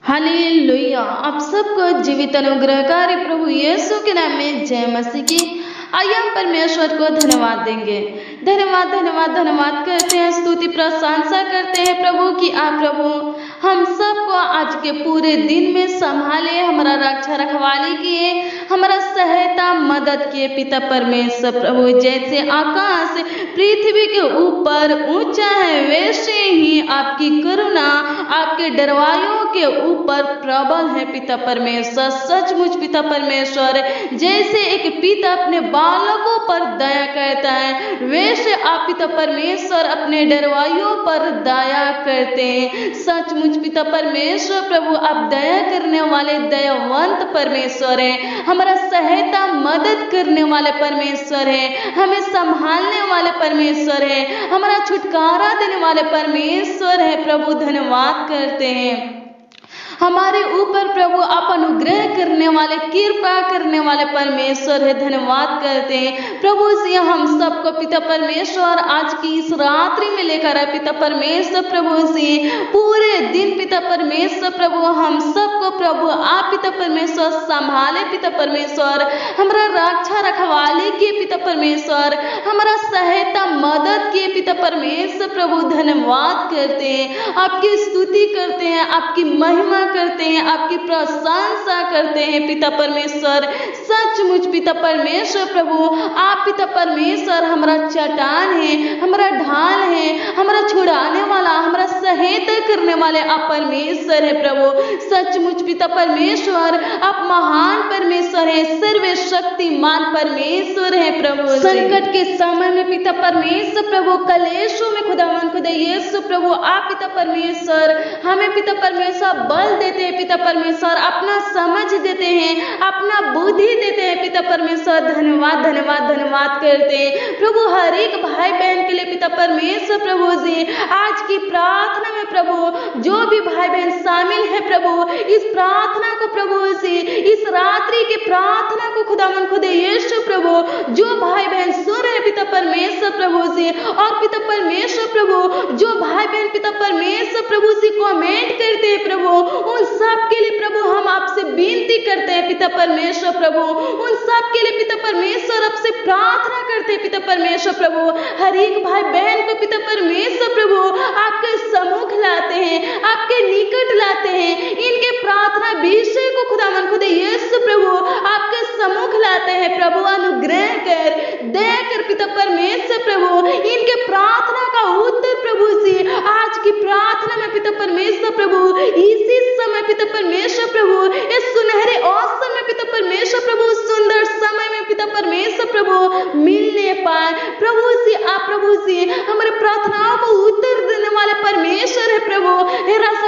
Hallelujah. आप सबको जीवित अनुग्रहकारी प्रभु यीशु के नाम में जय मसीह की। आइए हम परमेश्वर को धन्यवाद देंगे। धन्यवाद धन्यवाद धन्यवाद करते हैं, स्तुति प्रशंसा करते हैं प्रभु की। आप प्रभु हम सबको आज के पूरे दिन में संभाले, हमारा रक्षा रखवाली किए, हमारा सहायता मदद किए पिता परमेश्वर प्रभु। जैसे आकाश पृथ्वी के ऊपर ऊंचा है, वैसे ही आपकी करुणा आपके डरवायों के ऊपर प्रबल है पिता परमेश्वर। सचमुच पिता परमेश्वर, जैसे एक पिता अपने बालकों पर दया करता है, वैसे आप पिता परमेश्वर अपने डरवाइयों पर दया करते हैं। सचमुच पिता परमेश्वर प्रभु, आप दया करने वाले दयावंत परमेश्वर हैं, हमारा सहायता मदद करने वाले परमेश्वर हैं, हमें संभालने वाले परमेश्वर हैं, हमारा छुटकारा देने वाले परमेश्वर है प्रभु। धन्यवाद करते हैं हमारे ऊपर प्रभु, आप अनुग्रह करने वाले, कृपा करने वाले परमेश्वर है। धन्यवाद करते हैं प्रभु से हम सबको पिता परमेश्वर आज की इस रात्रि में लेकर आए पिता परमेश्वर प्रभु से। पूरे दिन पिता परमेश्वर प्रभु हम सबको प्रभु आप पिता परमेश्वर संभाले पिता परमेश्वर, हमारा रक्षा रखवाली किए पिता परमेश्वर, हमारा सहायता मदद किए पिता परमेश्वर प्रभु। धन्यवाद करते हैं, आपकी स्तुति करते हैं, आपकी महिमा करते हैं, आपकी प्रशंसा करते हैं पिता परमेश्वर। सचमुच पिता परमेश्वर प्रभु, आप पिता परमेश्वर हमारा चट्टान है, हमारा ढाल है, हमारा छुड़ाने वाला, हमारा सहायता करने वाले आप परमेश्वर है प्रभु। सचमुच पिता परमेश्वर, आप महान परमेश्वर है, सर्वशक्तिमान परमेश्वर है प्रभु। संकट के समय में पिता परमेश्वर प्रभु, कलेशों में खुदावन खुदा यीशु प्रभु, आप पिता परमेश्वर हमें पिता परमेश्वर बल देते हैं पिता परमेश्वर, अपना समझ देते हैं, अपना बुद्धि देते हैं पिता परमेश्वर। धन्यवाद धन्यवाद धन्यवाद करते हैं प्रभु हर एक भाई बहन के लिए पिता परमेश्वर प्रभु जी। आज की प्रार्थना में प्रभु जो भी भाई बहन शामिल है प्रभु, इस प्रार्थना को प्रभु जी, इस रात्रि की प्रार्थना को खुदावन खुदा यीशु प्रभु, जो भाई बहन सुन रहे पिता परमेश्वर प्रभु जी, और पिता परमेश्वर प्रभु जो भाई बहन पिता परमेश्वर प्रभु जी कमेंट करते हैं प्रभु, उन सब के लिए प्रभु हम आपसे विनती करते हैं पिता परमेश्वर प्रभु, उन सब के लिए पिता परमेश्वर आपसे प्रार्थना करते हैं पिता परमेश्वर प्रभु। हर एक भाई बहन को पिता परमेश्वर प्रभु आपके सम्मुख लाते हैं, आपके निकट लाते हैं, इनके प्रार्थना विषय को खुदावन खुदा यीशु प्रभु आपके सम्मुख लाते हैं प्रभु। अनुग्रह कर, दया कर पिता परमेश्वर प्रभु, इनके प्रार्थना का उत्तर प्रभु जी आज की प्रार्थना में पिता परमेश्वर प्रभु, इसी समय पिता परमेश्वर प्रभु, इस सुनहरे अवसर में पिता परमेश्वर प्रभु, सुंदर समय में पिता परमेश्वर प्रभु मिलने पाए प्रभु जी। आप प्रभु जी हमारे प्रार्थनाओं को उत्तर देने वाले परमेश्वर है प्रभु। हे राजा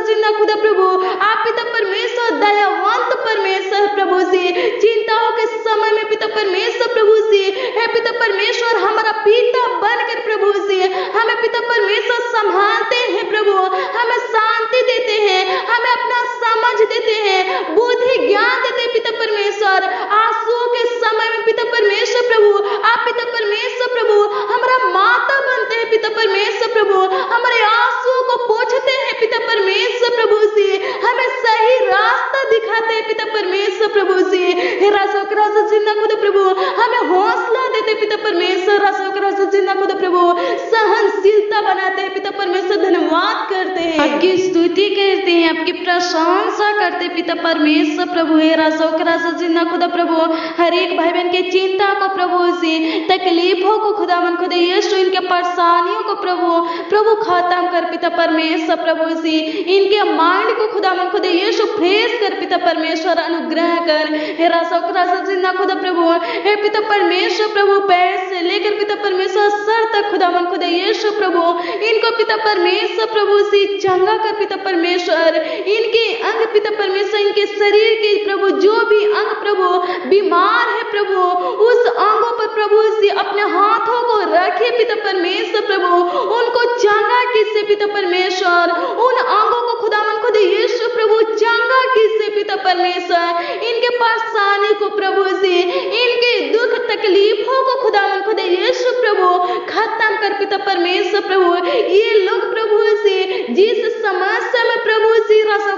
जिंदा खुदा प्रभु, आप पिता परमेश्वर दयावंत परमेश्वर प्रभु जी। चिंताओं के समय में पिता परमेश्वर प्रभु जी, हे पिता परमेश्वर हमारा पिता बनकर प्रभु जी हमें पिता परमेश्वर संभालते हैं प्रभु, हमें शांति देते हैं, हमें अपना समझ देते हैं, बुद्धि ज्ञान देते हैं पिता परमेश्वर। आंसुओं के समय में पिता परमेश्वर प्रभु, आप पिता परमेश्वर प्रभु हमारा माता बनते हैं पिता परमेश्वर प्रभु, हमारे आंसुओं को पोंछते हैं पिता परमेश्वर प्रभु जी, हमें सही रास्ता दिखाते हैं पिता परमेश्वर प्रभु जी। हे राजा जिंदा खुदा प्रभु, हमें हौसला देते पिता परमेश्वर। राजा जिंदा खुदा प्रभु, सहनशीलता बनाते हैं पिता परमेश्वर। धन्यवाद करते हैं, आपकी स्तुति करते हैं, आपकी प्रशंसा करते पिता परमेश्वर प्रभु। हे राजा जिंदा खुदा प्रभु, हर एक भाई बहन की चिंता को प्रभु से, तकलीफों को खुदावन खुदा यीशु, इनके परेशानियों को प्रभु खत्म कर पिता परमेश्वर प्रभु से, इनके माइंड को खुदावन खुदा यीशु फ्रेश कर पिता परमेश्वर। अनुग्रह कर हे राजा जिंदा खुदा प्रभु, हे पिता परमेश्वर प्रभु, पैर से लेकर पिता परमेश्वर सर तक खुदावन खुदा यीशु प्रभु, इनको पिता परमेश्वर प्रभु से चंगा कर पिता परमेश्वर। इनके अंग पिता परमेश्वर, इनके शरीर के प्रभु जो भी अंग प्रभु बीमार है प्रभु, उस अंगों पर प्रभु से अपने हाथों को रखे पिता परमेश्वर प्रभु, उनको चंगा किससे पिता परमेश्वर, उन अंगों को खुदावन खुदा यीशु प्रभु चंगा किससे पिता परमेश्वर, इनके परेशानी को प्रभु से, इनके दुख तकलीफों को खुदावन खुदा यीशु प्रभु खत्म कर पिता परमेश्वर प्रभु। ये लोग प्रभु से जिस समस्या में प्रभु से राजा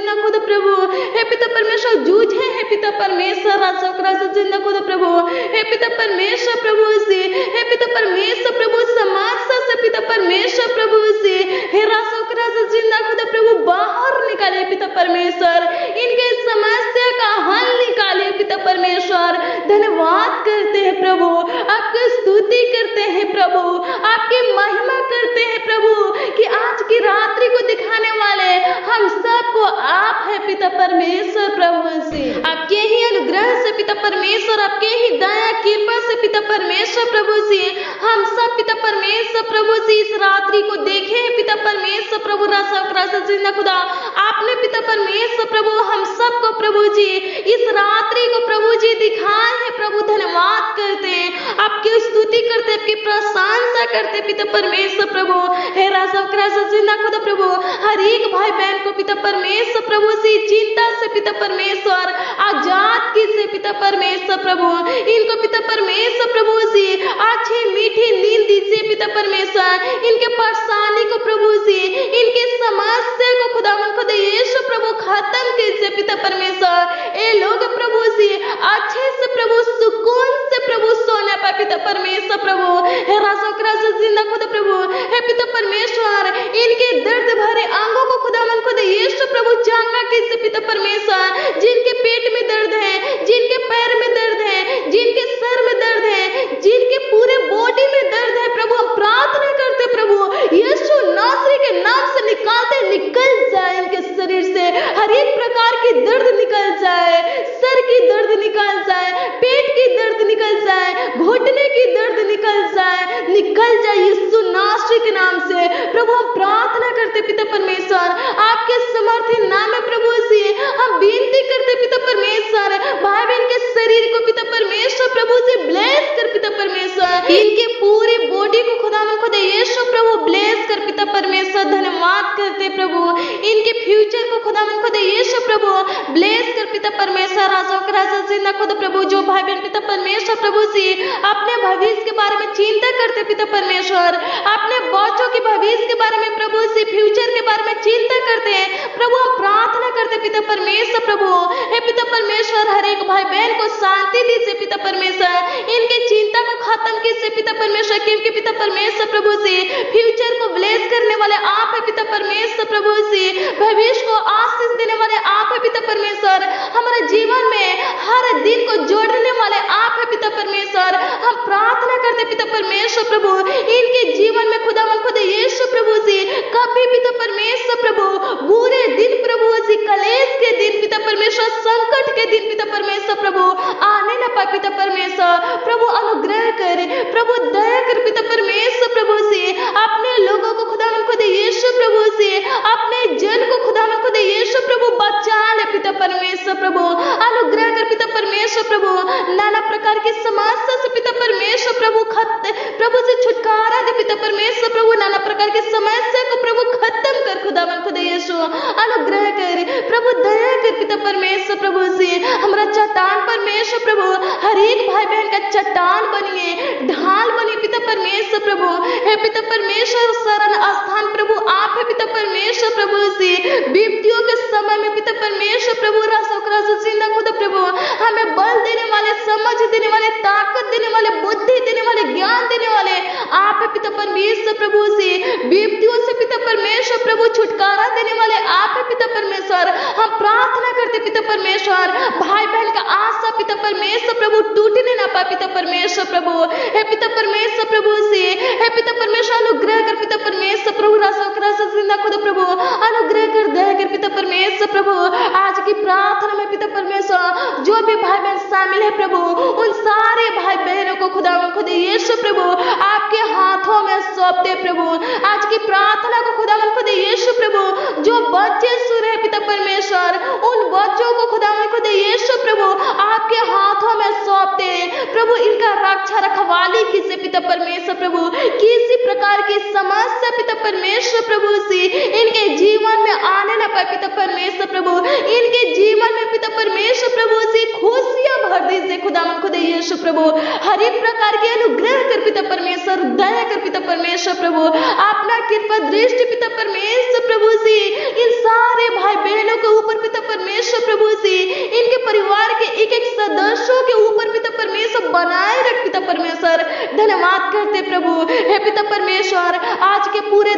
जिंदा खुद प्रभु, हे पिता परमेश्वर जूझे, हे पिता परमेश्वर राजा जिंदा खुद प्रभु, हे पिता परमेश्वर प्रभु से, हे पिता परमेश्वर प्रभु समस्या से पिता परमेश्वर प्रभु से, हे राजा जिंदा खुद प्रभु बाहर निकाले पिता परमेश्वर, इनके समस्या का हल निकाले पिता परमेश्वर। धन्यवाद करते हैं प्रभु, आपकी स्तुति करते हैं प्रभु, आपकी महिमा करते हैं प्रभु कि आज की रात्रि को दिखाने वाले हम सबको आप है पिता परमेश्वर प्रभु से, आपके ही अनुग्रह से पिता परमेश्वर, आपके ही दया कृपा से पिता परमेश्वर प्रभु से हम सब पिता परमेश्वर प्रभु से इस रात्रि को देखे हैं पिता परमेश्वर प्रभु राजा जिंदा खुदा। आपने पिता परमेश्वर प्रभु हम सबको प्रभु जी इस रात्रि को प्रभु जी दिखाए हैं प्रभु। धन्यवाद करते हैं, आपकी स्तुति करते, आपकी प्रशंसा करते पिता परमेश्वर प्रभु। हे राजा जिंदा खुदा प्रभु, हर एक भाई बहन को पिता परमेश्वर प्रभु से चिंता से पिता परमेश्वर आजाद कीजिए पिता परमेश्वर प्रभु। इनको पिता परमेश्वर प्रभु से अच्छी मीठी नींद दीजिए पिता परमेश्वर। इनके परेशानी को प्रभु से, इनके समस्या को खुद यीशु प्रभु खत्म कीजिए पिता परमेश्वर। ये लोग प्रभु से अच्छे से प्रभु सुकून से प्रभु सोने पाए पिता परमेश्वर प्रभु। हे राजा जिंदा खुद प्रभु, हे पिता परमेश्वर, इनके दर्द भरे अंगों को खुद यीशु प्रभु चंगा कीजिए पिता परमेश्वर। जिनके पेट में दर्द है, जिनके पैर में दर्द है, जिनके सर में दर्द है, जिनके पूरे बॉडी में दर्द है प्रभु, हम प्रार्थना करते प्रभु यीशु नासरी के नाम से निकल जाए इनके शरीर से हर एक प्रकार की दर्द निकल जाए, सर की दर्द निकल जाए, पेट की दर्द निकल जाए, घुटने की दर्द निकल जाए यीशु नासरी के नाम से प्रभु। हम प्रार्थना करते पिता परमेश्वर, आपके समर्थी नाम में प्रभु से हम विनती करते पिता परमेश्वर। भाई बहन के शरीर को पिता परमेश्वर प्रभु से ब्लेस कर पिता परमेश्वर, इनके पूरी बॉडी को खुदा यीशु प्रभु ब्लेस कर पिता परमेश्वर। धन्यवाद करते प्रभु, इनके फ्यूचर को खुदा यीशु प्रभु ब्लेस कर पिता परमेश्वर। राजा जिंदा खुद प्रभु, जो भाई बहन पिता परमेश्वर प्रभु से अपने भविष्य के बारे में चिंता करते पिता परमेश्वर, अपने बच्चों के भविष्य के बारे में प्रभु से, फ्यूचर के बारे में चिंता करते हैं प्रभु, हम प्रार्थना करते पिता परमेश्वर प्रभु। हे पिता परमेश्वर, हर एक भाई बहन को शांति दीजिए पिता परमेश्वर, इनके चिंता को खत्म कीजिए पिता परमेश्वर, क्योंकि पिता परमेश्वर प्रभु से फ्यूचर को ब्लेस करने वाले आप है पिता परमेश्वर प्रभु से, भविष्य को आशीष देने वाले आप है पिता परमेश्वर, हमारे जीवन में हर दिन को जोड़ने वाले आप है पिता परमेश्वर। हम प्रार्थना करते पिता परमेश्वर प्रभु, इनके जीवन में खुदा यीशु प्रभु से कभी पिता परमेश्वर प्रभु बुरे दिन प्रभु से, कलेश के दिन पिता परमेश्वर, संकट के दिन पिता परमेश्वर प्रभु आने न पाए पिता परमेश्वर प्रभु। अनुग्रह कर प्रभु, दया कर पिता परमेश्वर प्रभु से, अपने लोगों को खुदा यीशु प्रभु से, अपने जन को खुदा यीशु प्रभु बचा ले पिता परमेश्वर प्रभु। अनुग्रह कर पिता परमेश्वर प्रभु, नाना प्रकार की समस्या से पिता परमेश्वर प्रभु से छुटकारा दे पिता परमेश्वर प्रभु। नाना प्रकार की समस्या को प्रभु खत्म कर खुदा यीशु। अनुग्रह कर प्रभु, दया कर पिता परमेश्वर प्रभु से, हमारा चट्टान परमेश्वर प्रभु हर एक भाई बहन का चट्टान बनिए, ढाल बनिए पिता परमेश्वर प्रभु। हे पिता परमेश्वर, शरण स्थान प्रभु आप है पिता परमेश्वर प्रभु से, विपत्तियों के समय में पिता परमेश्वर प्रभु राजा जिंदा खुदा प्रभु हमें बल देने वाले, समझ देने वाले, ताकत देने वाले, बुद्धि देने वाले, ज्ञान देने वाले आप है पिता परमेश्वर प्रभु से, विपत्तियों से पिता परमेश्वर प्रभु छुटकारा देने वाले आप है पिता परमेश्वर। हम प्रार्थना करते पिता परमेश्वर, भाई बहन का आशा पिता परमेश्वर प्रभु टूटने ना पाए पिता परमेश्वर प्रभु। हे पिता परमेश्वर प्रभु से, हे पिता परमेश्वर अनुग्रह कर पिता परमेश्वर प्रभु राजा जिंदा खुदा प्रभु, अनुग्रह कर, दया कर पिता परमेश्वर प्रभु। आज की प्रार्थना में पिता परमेश्वर जो भी भाई बहन शामिल है प्रभु, उन सारे भाई बहनों को खुदा यीशु प्रभु आपके हाथों में सौंपते प्रभु। आज की प्रार्थना को खुदा यीशु प्रभु, जो बच्चे सुन रहे पिता परमेश्वर, उन बच्चों को खुदा यीशु प्रभु आपके हाथों में सौंपते प्रभु। इनका रक्षा रखवाली कीजिए पिता परमेश्वर प्रभु, किसी प्रकार की समस्या पिता परमेश्वर प्रभु से इनके जीवन में आने न पाए पिता परमेश्वर प्रभु। इनके जीवन में पिता परमेश्वर प्रभु से खुशियां भर दीजिए खुदा यीशु प्रभु। हर एक प्रकार के अनुग्रह कर पिता परमेश्वर, दया कर पिता परमेश्वर प्रभु, अपना कृपा दृष्टि पिता परमेश्वर प्रभु से इन सारे भाई बहनों के ऊपर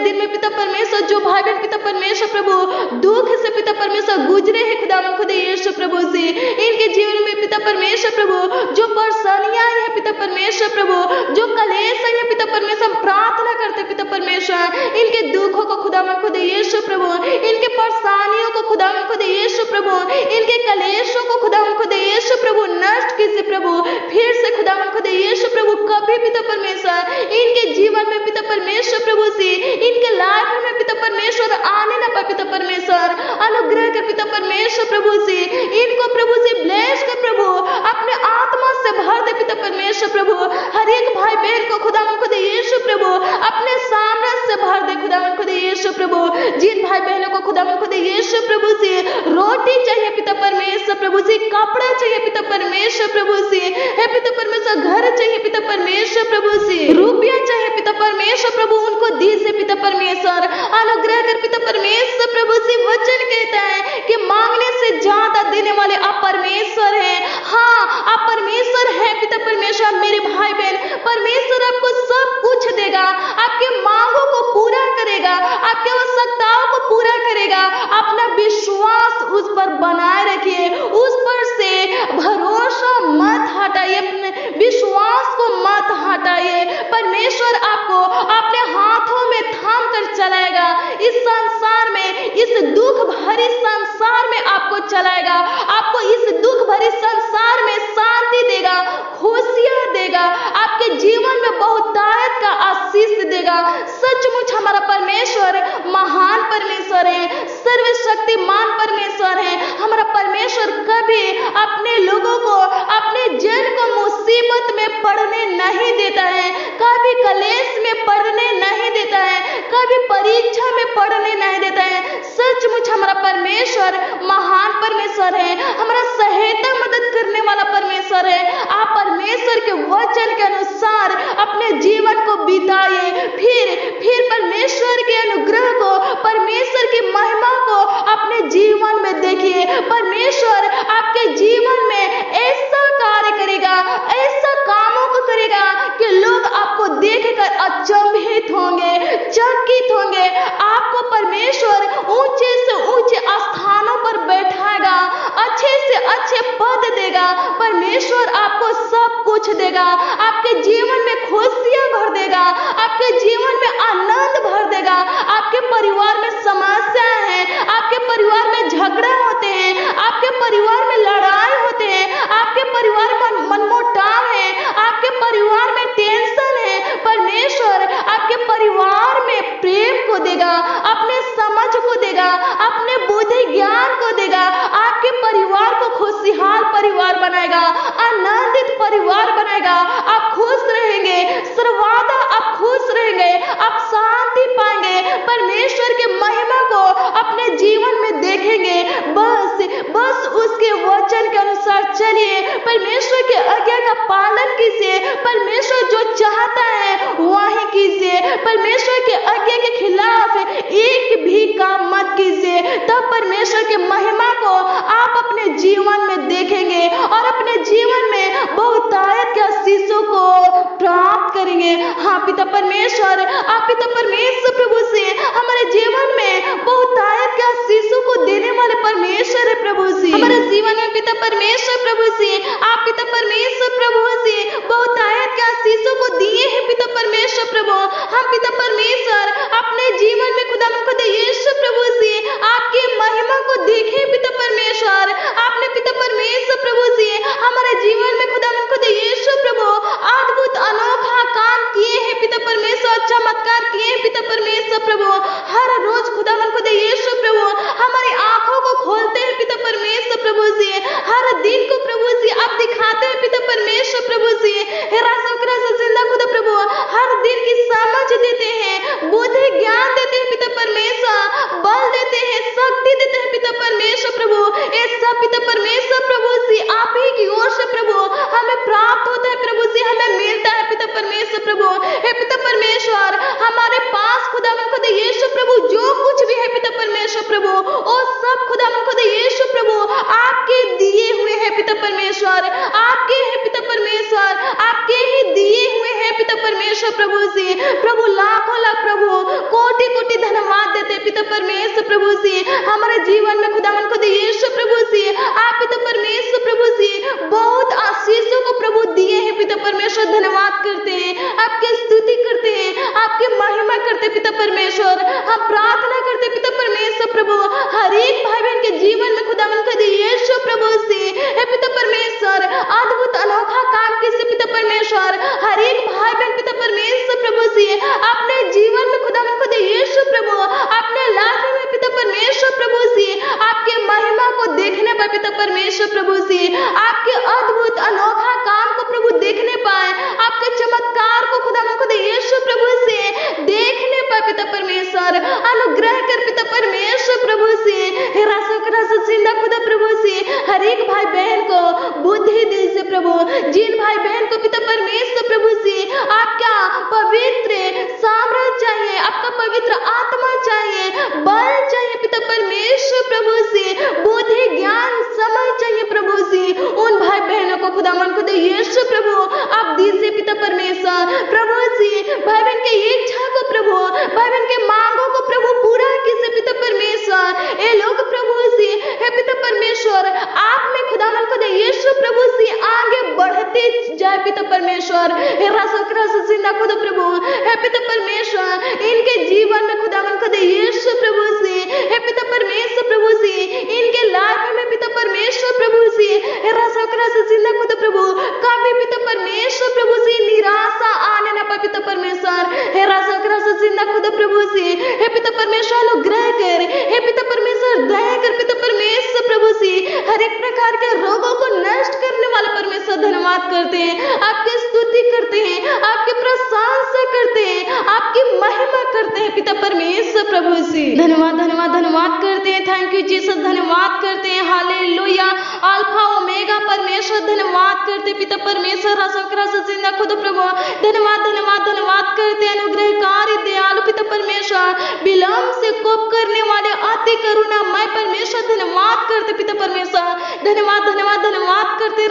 दिन में पिता परमेश्वर जो भाई बहन पिता परमेश्वर प्रभु दुख से पिता परमेश्वर गुजरे हैं खुदावन खुदा यीशु प्रभु से, इनके जीवन में पिता परमेश्वर प्रभु जो परेशानियां आई है पिता परमेश्वर प्रभु, जो कलेश आई है पिता परमेश्वर, प्रार्थना करते पिता परमेश्वर इनके दुखों को खुदावन खुदा यीशु प्रभु, इनके परेशानियों को खुदावन खुदा यीशु प्रभु, इनके कलेशों को खुदावन खुदा यीशु प्रभु नष्ट कीजिए प्रभु। फिर से खुदावन खुदा यीशु प्रभु कभी पिता परमेश्वर इनके जीवन में पिता परमेश्वर प्रभु से, इनके लाइफ में पिता परमेश्वर आने ना पाए पिता परमेश्वर, अनुग्रह कर पिता परमेश्वर प्रभु से, इनको प्रभु से ब्लेस कर प्रभु, अपने आत्मा से भर दे पिता परमेश्वर प्रभु। हर एक भाई बहन को खुदावन खुदा यीशु प्रभु अपने सामर्थ्य से भर दे खुदावन खुदा यीशु प्रभु। जिन भाई बहनों को खुदावन खुदा यीशु प्रभु से रोटी चाहिए पिता परमेश्वर प्रभु से, कपड़ा चाहिए पिता परमेश्वर प्रभु से, हे पिता परमेश्वर घर चाहिए पिता परमेश्वर प्रभु से, रुपया चाहिए पिता परमेश्वर प्रभु, उनको दीजिए पिता परमेश्वर, अनुग्रह कर पिता परमेश्वर प्रभु से। वचन कहता है कि मांगने से ज्यादा देने वाले आप परमेश्वर हैं। हाँ, आप परमेश्वर हैं पिता परमेश्वर। मेरे भाई बहन, परमेश्वर आपको सब कुछ देगा, आपके मांगों को पूरा करेगा, आपके आवश्यकताओं को पूरा करेगा। अपना विश्वास उस पर बनाए रखिए, उस पर से भरोसा मत हटाइए, अपने विश्वास को मत हटाइए। परमेश्वर आपको अपने हाथों में थाम कर चलाएगा, इस संसार में, इस दुख भरी संसार में आपको चलाएगा, आपको इस दुख भरी संसार में शांति देगा, खुशियां देगा, आपके जीवन में बहुतायत का आशीष देगा। सचमुच हमारा परमेश्वर महान परमेश्वर है, सर्वशक्तिमान परमेश्वर है। हमारा परमेश्वर कभी अपने लोगों को, अपने जन को मुसीबत में पड़ने नहीं देता है, कभी कलेश में पड़ने नहीं देता है, कभी परीक्षा में पड़ने नहीं देता है। सचमुच हमारा परमेश्वर महान परमेश्वर है, हमारा सहायता मदद करने वाला परमेश्वर है। आप परमेश्वर के वचन के अनुसार अपने जीवन को बिताइए, फिर परमेश्वर के अनुग्रह को, परमेश्वर की महिमा को अपने जीवन में देखिए। परमेश्वर आपके जीवन में ऐसा कार्य करेगा, ऐसा कामों को करेगा कि लोग आपको देखकर अचंभित होंगे, चकित होंगे। आपको परमेश्वर ऊंचे से ऊंचे स्थानों पर बैठाएगा, अच्छे से अच्छे पद देगा। परमेश्वर आपको सब कुछ देगा, आपके जीवन में खुशियां भर देगा, आपके जीवन में आनंद भर देगा। आपके परिवार में समस्याएं हैं, आपके परिवार में झगड़ा होते हैं, आपके परिवार में लड़ाई होते हैं, आपके परिवार में मनमुटाव है, आपके परिवार में टेंशन है। परमेश्वर आपके परिवार में प्रेम को देगा, अपने समझ को देगा, अपने बुद्धि ज्ञान को देगा। आपके परिवार को खुशहाल परिवार बनाएगा, आनंदित परिवार बनाएगा। आप खुश रहेंगे, सर्वदा आप खुश रहेंगे, आप शांति पाएंगे, परमेश्वर के महिमा को अपने जीवन में देखेंगे। बस उसके वचन के अनुसार चलिए, परमेश्वर के आज्ञा का पालन कीजिए, परमेश्वर जो चाहता है वही कीजिए। परमेश्वर के आज्ञा के खिलाफ एक भी काम मत कीजिए, तब परमेश्वर के महिमा को आप अपने जीवन में देखेंगे और अपने जीवन में बहुतायत के आशीषों को प्राप्त करेंगे। हाँ पिता परमेश्वर, आप पिता परमेश्वर प्रभु से हमारे जीवन में बहुतायत के आशीषों को देने वाले परमेश्वर है प्रभु से। हमारे जीवन में पिता परमेश्वर प्रभु से, आप पिता परमेश्वर प्रभु से बहुतायत के आशीषों को दिए हैं पिता परमेश्वर प्रभु। हम पिता परमेश्वर अपने जीवन में खुदा यीशु प्रभु से आपकी महिमा को देखे पिता परमेश्वर। आपने पिता परमेश्वर प्रभु से हमारे जीवन में खुदा यीशु प्रभु अद्भुत अनोखा काम किए हैं पिता परमेश्वर, चमत्कार किए हैं पिता परमेश्वर प्रभु। हर रोज खुदा यीशु प्रभु हमारी आंखों को खोलते हैं पिता परमेश्वर प्रभु से, हर दिन को प्रभु से आप दिखाते हैं पिता परमेश्वर प्रभु से। जिंदा खुदा प्रभु हर दिन की समझ देते हैं, बुद्धि ज्ञान देते हैं पिता परमेश्वर, बल देते हैं, शक्ति देते हैं पिता परमेश्वर प्रभु। ऐसा पिता परमेश्वर प्रभु से आप ही की ओर से प्रभु हमें प्राप्त होता है प्रभु से, हमें मिलता है पिता परमेश्वर प्रभु। हे पिता परमेश्वर, हमारे पास खुदा यीशु प्रभु जो कुछ भी है पिता परमेश्वर प्रभु, वो सब खुदा यीशु प्रभु आपके दिए हुए हैं पिता परमेश्वर, आपके हैं पिता परमेश्वर, आपके ही दिए हुए हैं पिता परमेश्वर प्रभु से। प्रभु लाखों लाख प्रभु कोटि कोटि परमेश्वर प्रभु से हमारे जीवन में खुदावन खुद यीशु प्रभु से आप पिता परमेश्वर प्रभु से बहुत आशीषों को प्रभु दिए हैं पिता परमेश्वर। धन्यवाद करते हैं, आपकी स्तुति करते हैं, आपकी महिमा करते पिता परमेश्वर। हम प्रार्थना करते पिता परमेश्वर प्रभु हर एक भाई बहन के जीवन में खुदावन खुद यीशु प्रभु से हे पिता परमेश्वर अद्भुत अनोखा काम कीजिए पिता परमेश्वर। हर एक भाई बहन पिता परमेश्वर प्रभु से अपने जीवन में खुदावन खुद यीशु प्रभु अपने लाइफ में पिता परमेश्वर प्रभु से आपके महिमा को देखने पाए पिता परमेश्वर प्रभु से आपके अद्भुत अनोखा काम को प्रभु देखने पाए, आपके चमत्कार को खुदावन खुद यीशु प्रभु से देखने पाए पिता परमेश्वर। अनुग्रह कर पिता परमेश्वर प्रभु से जिंदा खुदा प्रभु से हर एक भाई बहन को बुद्धि दे से प्रभु, जिन भाई बहन को पिता परमेश्वर प्रभु से आपका पवित्र सामर्थ्य चाहिए, आपका पवित्र आत्मा चाहिए, बल चाहिए पिता परमेश्वर प्रभु से, बुद्धि ज्ञान समझ चाहिए प्रभु से। उन भाई बहनों को खुदावन खुद यीशु प्रभु आप दीजिए पिता परमेश्वर प्रभु से भाई बहन के इच्छा को प्रभु, भाई बहन के मांगों को प्रभु पूरा कीजिए पिता परमेश्वर। ये लोग प्रभु से हे पिता परमेश्वर आप में खुदावन खुद यीशु प्रभु से आगे बढ़ते जाए पिता परमेश्वर। हे जिंदा खुद प्रभु हे पिता परमेश्वर इनके जीवन में खुदावन खुद यीशु प्रभु से हे पिता परमेश्वर प्रभु से इनके लाइफ में पिता परमेश्वर प्रभु से हे जिंदा खुद प्रभु कभी पिता परमेश्वर प्रभु से निराशा आने ना पाए पिता परमेश्वर। हे जिंदा खुद प्रभु से हे पिता परमेश्वर अनुग्रह कर, हे पिता परमेश्वर दया कर पिता परमेश्वर प्रभु से हर एक प्रकार के रोगों को नष्ट करने वाले परमेश्वर धन्यवाद करते हैं, आपकी स्तुति करते हैं, आपकी प्रशंसा करते हैं, आपकी महिमा करते हैं पिता परमेश्वर प्रभु से। धन्यवाद धन्यवाद धन्यवाद करते हैं, थैंक यू जीसस, धन्यवाद करते हैं, हालेलुया अल्फा ओमेगा परमेश्वर धन्यवाद करते पिता परमेश्वर। जिंदा खुद प्रभु धन्यवाद धन्यवाद धन्यवाद करते हैं, अनुग्रहकारी दयालु पिता परमेश्वर, विलंब से कोप करने वाले अति करुणामय परमेश्वर धन्यवाद करते पिता परमेश्वर। धन्यवाद धन्यवाद धन्यवाद करते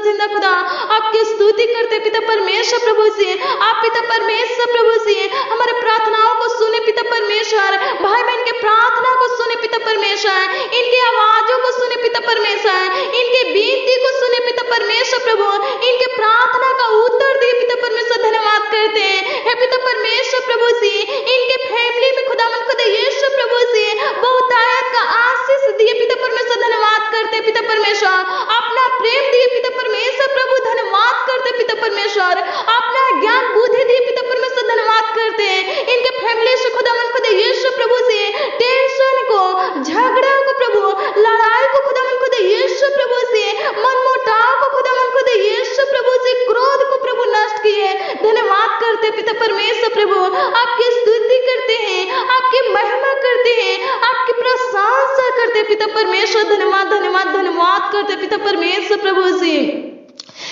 जिंदा खुदा आपकी स्तुति करते पिता परमेश्वर प्रभु से। आप पिता परमेश्वर प्रभु से हमारे प्रार्थनाओं को सुने पिता परमेश्वर, भाई बहन के प्रार्थना को सुने पिता परमेश्वर, इनकी आवाजों को सुने पिता परमेश्वर, इनके विनती को सुने पिता परमेश्वर प्रभु, इनके प्रार्थना का उत्तर दिए पिता परमेश्वर धन्यवाद करते हैं। हे पिता परमेश्वर प्रभु से इनके फैमिली में खुदावन खुद यीशु प्रभु से बहुतायत का आशीष दिए पिता परमेश्वर धन्यवाद करते पिता परमेश्वर, अपना प्रेम दिए पिता परमेश्वर प्रभु धन्यवाद करते पिता परमेश्वर, अपना ज्ञान बुद्धि दिए पिता परमेश्वर धन्यवाद करते हैं। इनके फैमिली से खुदावन खुद यीशु प्रभु से टेंशन को, झगड़ा को प्रभु, लड़ाई को खुदावन खुद यीशु प्रभु से, मनमुटाव को खुदावन खुद यीशु प्रभु से, क्रोध को प्रभु नष्ट किए धन्यवाद करते पिता परमेश्वर प्रभु, आपकी स्तुति करते हैं, आपकी महिमा करते हैं, आपकी प्रशंसा करते पिता परमेश्वर। धन्यवाद धन्यवाद धन्यवाद करते पिता परमेश्वर प्रभु से।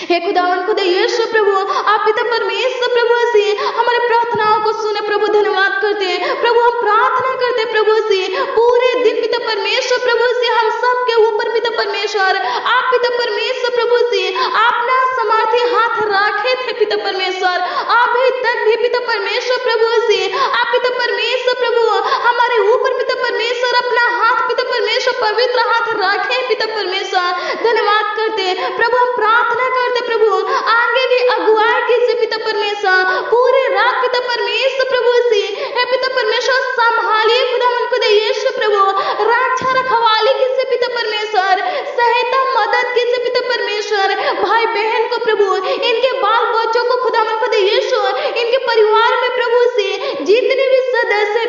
हे खुदावन खुद यीशु प्रभु आप पिता परमेश्वर प्रभु से हमारे प्रार्थनाओं को सुने प्रभु धन्यवाद करते हैं प्रभु। हम प्रार्थना करते प्रभु से पूरे दिन पिता परमेश्वर प्रभु से हम सबके ऊपर पिता परमेश्वर आप पिता परमेश्वर प्रभु से अपना समर्थी हाथ रखे थे पिता परमेश्वर, अभी तक भी पिता परमेश्वर प्रभु से आप पिता परमेश्वर प्रभु हमारे ऊपर पिता परमेश्वर अपना हाथ पिता परमेश्वर पवित्र हाथ रखे पिता परमेश्वर। धन्यवाद करते प्रभु, हम प्रार्थना करते प्रभु आगे की अगुवाई कीजिए पिता परमेश्वर, पूरे रात पिता परमेश्वर प्रभु से हे पिता परमेश्वर संभालिए खुदावन खुद यीशु प्रभु, रक्षा रखवाली कीजिए पिता परमेश्वर, सहायता मदद कीजिए पिता परमेश्वर। भाई बहन को प्रभु, इनके बाल बच्चों को खुदावन खुद यीशु, इनके परिवार में प्रभु से जितने भी सदस्य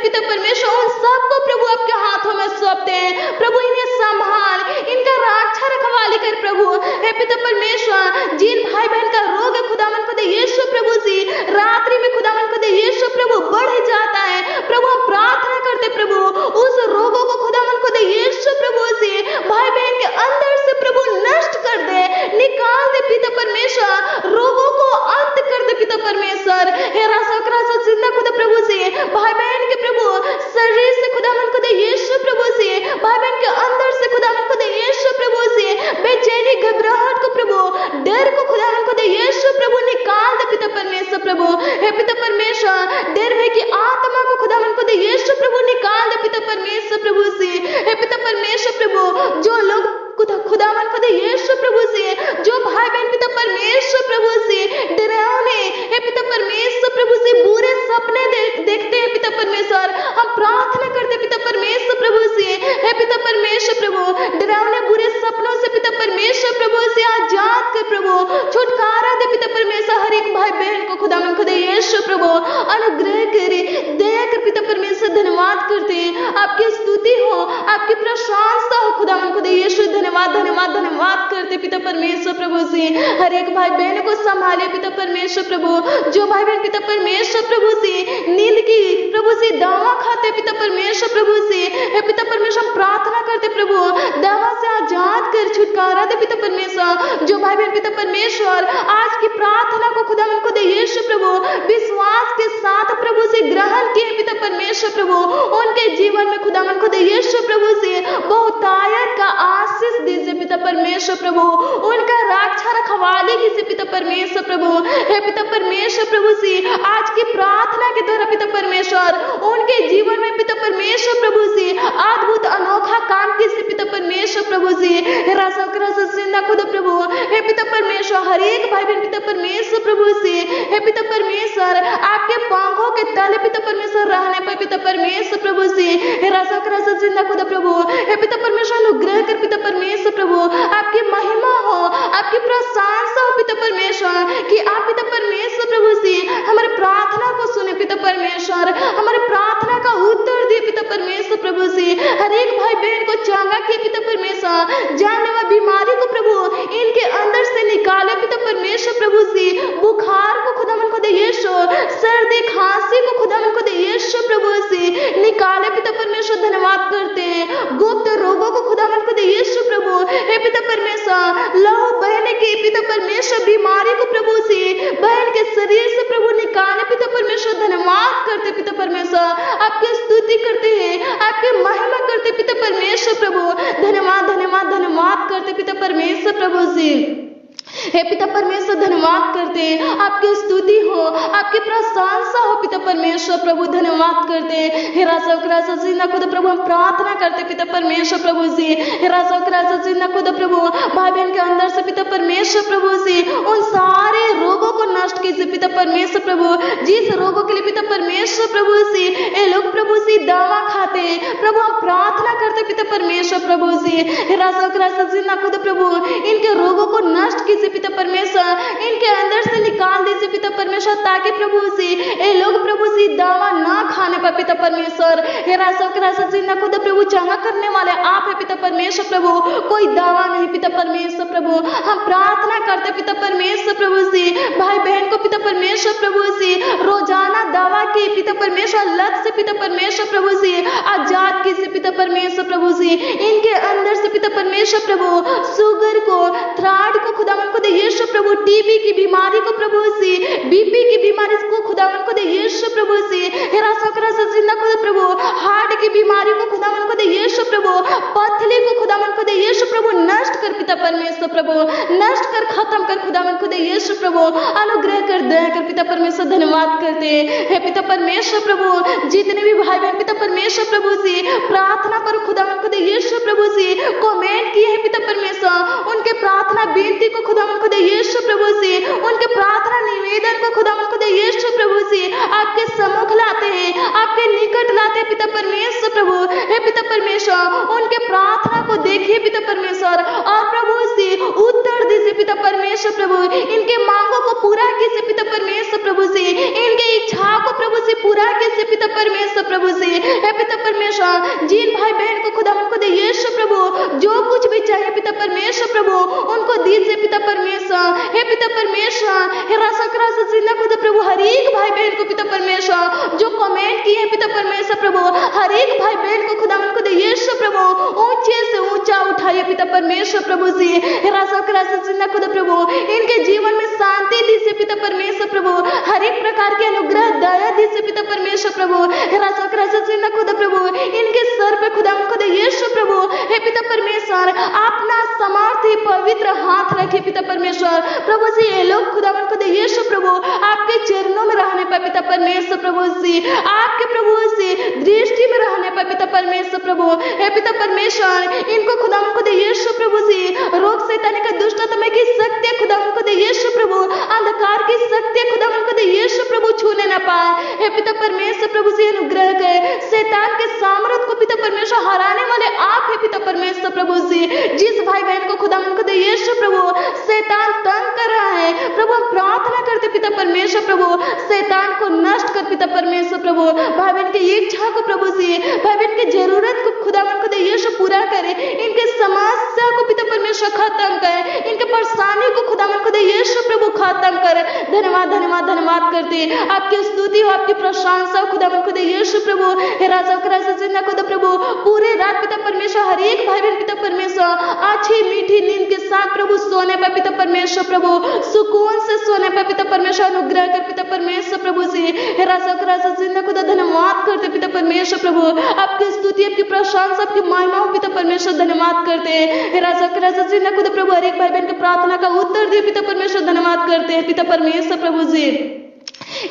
छुटकारा दे पिता परमेश्वर, हर एक भाई बहन को खुदावन खुदा यीशु प्रभु अनुग्रह करे, दया कर पिता परमेश्वर। धन्यवाद करते हैं, आपकी स्तुति हो, आपकी प्रशंसा हो खुदावन खुदा यीशु। धन्यवाद धन्यवाद धन्यवाद करते पिता परमेश्वर प्रभु से, हर एक भाई बहन को संभाले पिता परमेश्वर प्रभु। जो भाई बहन पिता परमेश्वर प्रभु से नींद की प्रभु से दवा खाते पिता परमेश्वर प्रभु से, हे पिता परमेश्वर प्रार्थना करते प्रभु, दवा से आजाद कर, छुटकारा दे पिता परमेश्वर। जो भाई बहन पिता परमेश्वर आज की प्रार्थना को खुदावन खुदा यीशु प्रभु विश्वास के साथ प्रभु से ग्रहण किए पिता परमेश्वर प्रभु, उनके जीवन में खुदावन खुदा यीशु प्रभु से बहुतायत का आशीष दीजिए पिता परमेश्वर प्रभु, उनका रक्षा रखवाली कीजिए पिता परमेश्वर प्रभु। हे पिता परमेश्वर प्रभु से आज की प्रार्थना के द्वारा पिता परमेश्वर उनके जीवन में पिता परमेश्वर प्रभु से अद्भुत अनोखा काम कीजिए पिता परमेश्वर प्रभु से। जिंदा खुदा प्रभु, हे पिता परमेश्वर हर एक भाई बहन पिता परमेश्वर प्रभु से, हे पिता परमेश्वर आपके पंखों के तले पिता परमेश्वर रहने पर पिता परमेश्वर प्रभु से, हे जिंदा खुदा प्रभु, हे पिता परमेश्वर अनुग्रह कर पिता परमेश्वर प्रभु, आपकी महिमा हो, आपकी प्रशंसा हो पिता परमेश्वर, कि आप पिता परमेश्वर प्रभु से हमारे प्रार्थना को सुने पिता परमेश्वर, हमारे प्रार्थना का उत्तर दिए पिता परमेश्वर प्रभु से। हर एक भाई बहन को चंगा किए पिता परमेश्वर, जानलेवा बीमारी को प्रभु इनके अंदर से निकाले पिता परमेश्वर प्रभु से, बुखार को खुदावन खुदा यीशु, सर्दी खांसी को खुदावन खुदा यीशु प्रभु से निकाले पिता परमेश्वर। धन्यवाद करते हैं, गुप्त रोगों को खुदावन खुदा यीशु प्रभु, हे पिता परमेश्वर लहू बहने की पिता परमेश्वर बीमारी को प्रभु से बहन के शरीर से प्रभु निकाले पिता परमेश्वर। धन्यवाद करते पिता परमेश्वर, आपकी स्तुति करते हैं, आपकी महिमा करते पिता परमेश्वर प्रभु। धन्यवाद धन्यवाद धन्यवाद करते पिता परमेश्वर प्रभु से, हे पिता परमेश्वर धन्यवाद करते हैं, आपकी स्तुति हो, आपकी प्रशंसा हो पिता परमेश्वर प्रभु। धन्यवाद करते हैं, हे राजा जिंदा खुदा प्रभु, हम प्रार्थना करते पिता परमेश्वर प्रभु से, हे राजा जिंदा खुदा प्रभु, भाई बहन के अंदर से पिता परमेश्वर प्रभु से उन सारे रोगों को नष्ट कीजिए पिता परमेश्वर प्रभु, जिस रोगों के लिए पिता परमेश्वर प्रभु से ये लोग प्रभु से दवा खाते प्रभु, हम प्रार्थना करते पिता परमेश्वर प्रभु से, हे राजा जिंदा खुदा प्रभु, इनके रोगों को नष्ट कीजिए पिता परमेश्वर, इनके अंदर से निकाल दीजिए पिता परमेश्वर, ताकि प्रभु से ये लोग प्रभु से दवा ना खाने पर पिता परमेश्वर। हे राजा जिंदा खुदा प्रभु, चंगा करने वाले आप है पिता परमेश्वर प्रभु, कोई दवा नहीं पिता परमेश्वर प्रभु। हम प्रार्थना करते पिता परमेश्वर प्रभु से भाई बहन को पिता परमेश्वर प्रभु से रोजाना दवा की पिता परमेश्वर लत से पिता परमेश्वर प्रभु से आजाद कीजिए पिता परमेश्वर प्रभु से, इनके अंदर से पिता परमेश्वर प्रभु शुगर को, थ्राइड को खुदावन को दे यीशु प्रभु, टीबी की बीमारी को प्रभु से, बीपी की बीमारी को खुदावन को दे यीशु प्रभु से, हे राजा जिंदा खुदा प्रभु, हार्ट की बीमारी को खुदावन को दे यीशु प्रभु, पथरी को खुदावन को दे यीशु प्रभु नष्ट कर पिता परमेश्वर प्रभु, नष्ट कर, खत्म कर खुदावन को दे यीशु प्रभु, अनुग्रह कर, दया कर पिता परमेश्वर। धन्यवाद करते हैं, हे पिता परमेश्वर प्रभु, जितने भी भाई बहन पिता परमेश्वर प्रभु से प्रार्थना पर खुदावन को दे यीशु प्रभु से कमेंट किए हैं पिता परमेश्वर, उनके प्रार्थना बेनती को खुदावन को दे यीशु प्रभु से, उनके प्रार्थना निवेदन को खुदावन को दे यीशु प्रभु से आपके सम्मुख लाते हैं, आपके निकट लाते हैं पिता परमेश्वर प्रभु। हे पिता परमेश्वर, उनके प्रार्थना को देखिए पिता परमेश्वर, और प्रभु से उत्तर दीजिए पिता परमेश्वर प्रभु, इनके मांगों को पूरा कीजिए पिता परमेश्वर प्रभु से, इनके इच्छा को प्रभु से पूरा कीजिए पिता परमेश्वर प्रभु से। हे पिता परमेश्वर, जिन भाई बहन को खुदावन को दे यीशु प्रभु जो कुछ भी चाहिए पिता परमेश्वर प्रभु उनको दीजिए पिता परमेश्वर। हे पिता परमेश्वर, हे राजा जिंदा खुदा प्रभु, हर एक भाई बहन को पिता परमेश्वर जो कमेंट किए पिता परमेश्वर प्रभु, हर एक भाई बहन को खुदावन को दे यीशु प्रभु ऊंचे से ऊंचा उठाइए पिता परमेश्वर प्रभु से, हे राजा जिंदा खुदा प्रभु, इनके जीवन में शांति दीजिए पिता परमेश्वर प्रभु, हर एक प्रकार के अनुग्रह दया दीजिए पिता परमेश्वर प्रभु, हे राजा जिंदा खुदा प्रभु, इनके सर पे खुदावन को दे यीशु प्रभु, हे पिता परमेश्वर अपना सामर्थ्य पवित्र हाथ रखिए पिता परमेश्वर प्रभु से, ये लोग खुदावन को दे यीशु प्रभु आपके चरणों में रहने पर पिता परमेश्वर प्रभु से, आपके प्रभु से दृष्टि में रहने पर पिता परमेश्वर प्रभु, हे पिता परमेश्वर, इनको खुदावन को दे यीशु प्रभु से रोग शैतानी का दुष्टतम की शक्ति खुदावन को दे यीशु प्रभु, अंधकार की शक्ति खुदावन को दे यीशु प्रभु छूने ना पाए। हे पिता परमेश्वर प्रभु से अनुग्रह कर, शैतान के सामर्थ को पिता परमेश्वर हराने वाले आप है पिता परमेश्वर प्रभु से, जिस भाई बहन को खुदावन को दे यीशु प्रभु शैतान तंग कर परमेश्वर प्रभु, शैतान को नष्ट कर पिता परमेश्वर प्रभु, भाई बहन की इच्छा को प्रभु से, भाई बहन की जरूरत को खुदावन खुदा यीशु पूरा करे, इनके समस्या को पिता परमेश्वर खत्म करे, इनके परेशानी को खुदावन खुदा यीशु प्रभु खत्म करे। धन्यवाद धन्यवाद धन्यवाद करते हैं, आपकी स्तुति हो, आपकी प्रशंसा हो खुदावन खुदा यीशु प्रभु। हे राजा जिंदा खुदा प्रभु, पूरे रात पिता परमेश्वर हर एक भाई बहन पिता परमेश्वर अच्छी मीठी नींद के साथ प्रभु सोने पर पिता परमेश्वर प्रभु, सुकून से सोने पर पिता परमेश्वर अनुग्रह कर पिता परमेश्वर प्रभु से। हे राजा जिंदा खुदा धन्यवाद करते पिता परमेश्वर प्रभु, आपकी स्तुति आपकी प्रशंसा आपकी महिमा हो पिता परमेश्वर, धन्यवाद करते हैं। हे राजा जिंदा खुदा प्रभु, हर एक भाई बहन की प्रार्थना का उत्तर दिए पिता परमेश्वर, धन्यवाद करते हैं पिता परमेश्वर प्रभु जी।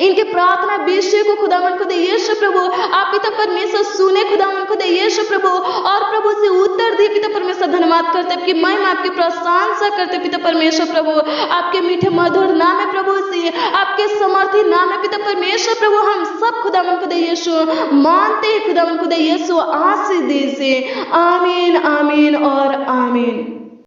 इनके प्रार्थना विषय को खुदावन खुदा यीशु प्रभु, आप पिता परमेश्वर सुने खुदावन खुदा यीशु प्रभु, और प्रभु से उत्तर दिए पिता परमेश्वर, धन्यवाद करते आपकी महिमा आपकी प्रशंसा करते पिता परमेश्वर प्रभु। आपके मीठे मधुर नाम है प्रभु से, आपके समर्थी नाम है पिता परमेश्वर प्रभु, हम सब खुदावन खुदा यीशु मानते हैं खुदावन खुदा यीशु आशीष दे से। आमीन आमीन और आमीन।